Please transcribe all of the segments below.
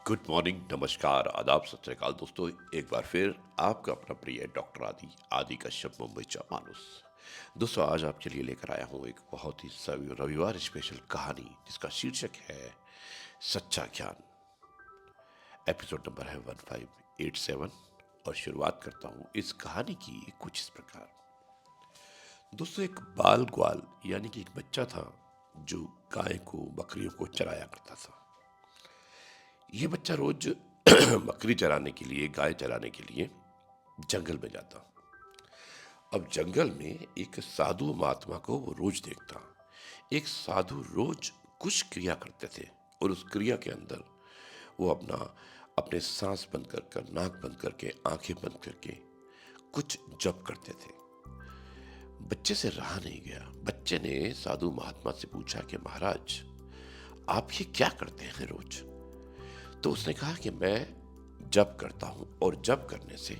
Good morning, नमस्कार, आदाब, सत श्री अकाल दोस्तों। एक बार फिर आपका अपना प्रिय डॉक्टर आदि कश्यप, मुंबई चा मानुस। दोस्तों, आज आपके लिए लेकर आया हूँ एक बहुत ही रविवार स्पेशल कहानी जिसका शीर्षक है सच्चा ज्ञान। एपिसोड नंबर है 1587 और शुरुआत करता हूँ इस कहानी की कुछ इस प्रकार। दोस्तों, एक बाल ग्वाल यानी कि एक बच्चा था जो गाय को, बकरियों को चराया करता था। ये बच्चा रोज बकरी चराने के लिए, गाय चराने के लिए जंगल में जाता। अब जंगल में एक साधु महात्मा को वो रोज देखता। एक साधु रोज कुछ क्रिया करते थे और उस क्रिया के अंदर वो अपने सांस बंद कर नाक बंद करके, आंखें बंद करके कुछ जप करते थे। बच्चे से रहा नहीं गया। बच्चे ने साधु महात्मा से पूछा कि महाराज, आप ये क्या करते हैं रोज? तो उसने कहा कि मैं जप करता हूं और जप करने से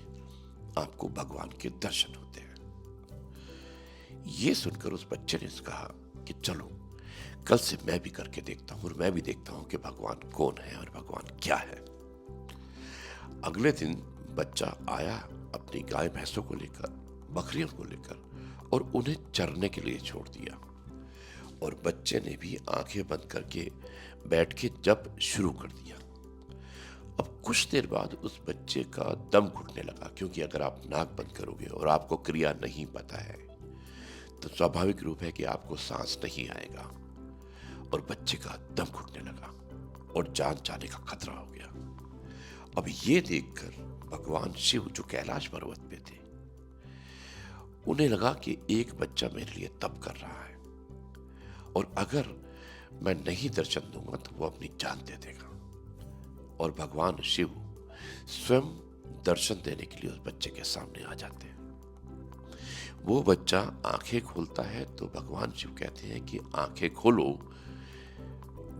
आपको भगवान के दर्शन होते हैं। ये सुनकर उस बच्चे ने कहा कि चलो, कल से मैं भी करके देखता हूं और मैं भी देखता हूं कि भगवान कौन है और भगवान क्या है। अगले दिन बच्चा आया अपनी गाय भैंसों को लेकर, बकरियों को लेकर, और उन्हें चरने के लिए छोड़ दिया। और बच्चे ने भी आंखें बंद करके बैठ के जप शुरू कर दिया। अब कुछ देर बाद उस बच्चे का दम घुटने लगा, क्योंकि अगर आप नाक बंद करोगे और आपको क्रिया नहीं पता है तो स्वाभाविक रूप है कि आपको सांस नहीं आएगा। और बच्चे का दम घुटने लगा और जान जाने का खतरा हो गया। अब ये देखकर भगवान शिव, जो कैलाश पर्वत पे थे, उन्हें लगा कि एक बच्चा मेरे लिए तप कर रहा है और अगर मैं नहीं दर्शन दूंगा तो वो अपनी जान दे देगा। और भगवान शिव स्वयं दर्शन देने के लिए उस बच्चे के सामने आ जाते हैं। वो बच्चा आंखें खोलता है तो भगवान शिव कहते हैं कि आंखें खोलो।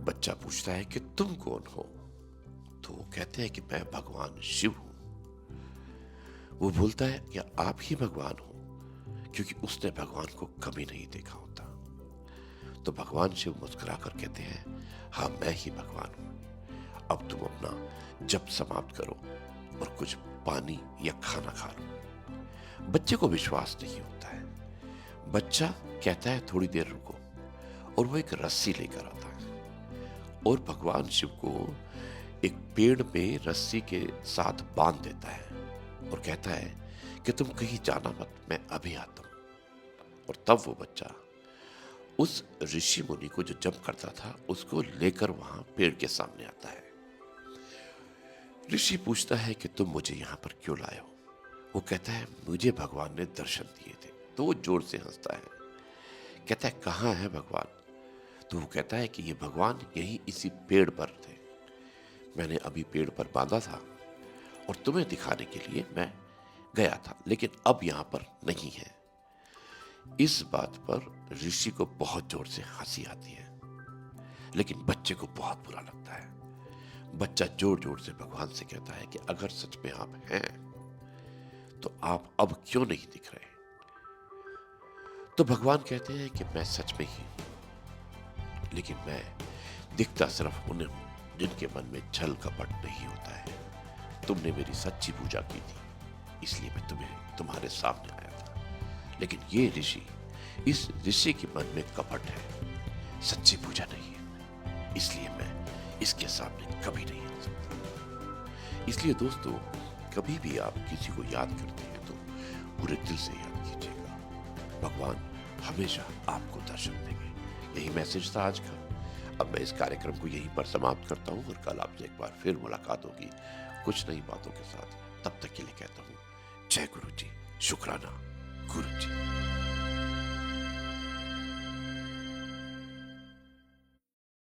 बच्चा पूछता है कि तुम कौन हो? तो वो कहते हैं कि मैं भगवान शिव हूं। वो बोलता है कि आप ही भगवान हो, क्योंकि उसने भगवान को कभी नहीं देखा होता। तो भगवान शिव मुस्कुरा कर कहते हैं, हाँ, मैं ही भगवान हूं। अब तुम अपना जप समाप्त करो और कुछ पानी या खाना खा लो। बच्चे को विश्वास नहीं होता है। बच्चा कहता है थोड़ी देर रुको, और वो एक रस्सी लेकर आता है और भगवान शिव को एक पेड़ में रस्सी के साथ बांध देता है और कहता है कि तुम कहीं जाना मत, मैं अभी आता हूं। और तब वो बच्चा उस ऋषि मुनि को जो जप करता था उसको लेकर वहां पेड़ के सामने आता है। ऋषि पूछता है कि तुम मुझे यहां पर क्यों लाए हो? वो कहता है मुझे भगवान ने दर्शन दिए थे। तो वो जोर से हंसता है, कहता है कहाँ है भगवान? तो वो कहता है कि ये भगवान यही इसी पेड़ पर थे। मैंने अभी पेड़ पर बांधा था और तुम्हें दिखाने के लिए मैं गया था, लेकिन अब यहां पर नहीं है। इस बात पर ऋषि को बहुत जोर से हंसी आती है, लेकिन बच्चे को बहुत बुरा लगता है। बच्चा जोर जोर से भगवान से कहता है कि अगर सच में आप हैं तो आप अब क्यों नहीं दिख रहे? तो भगवान कहते हैं कि मैं सच में ही हूं, लेकिन मैं दिखता सिर्फ उन्हें हूं जिनके मन में छल कपट नहीं होता है। तुमने मेरी सच्ची पूजा की थी, इसलिए मैं तुम्हारे सामने आया था। लेकिन ये ऋषि, इस ऋषि के मन में कपट है, सच्ची पूजा नहीं है, इसलिए मैं इसके सामने कभी नहीं आ सकता। इसलिए दोस्तों, कभी भी आप किसी को याद करते हैं तो पूरे दिल से याद कीजिएगा। भगवान हमेशा आपको दर्शन देंगे। यही मैसेज था आज का। अब मैं इस कार्यक्रम को यहीं पर समाप्त करता हूं और कल आपसे एक बार फिर मुलाकात होगी कुछ नई बातों के साथ। तब तक के लिए कहता हूं जय गुरु जी, शुक्राना।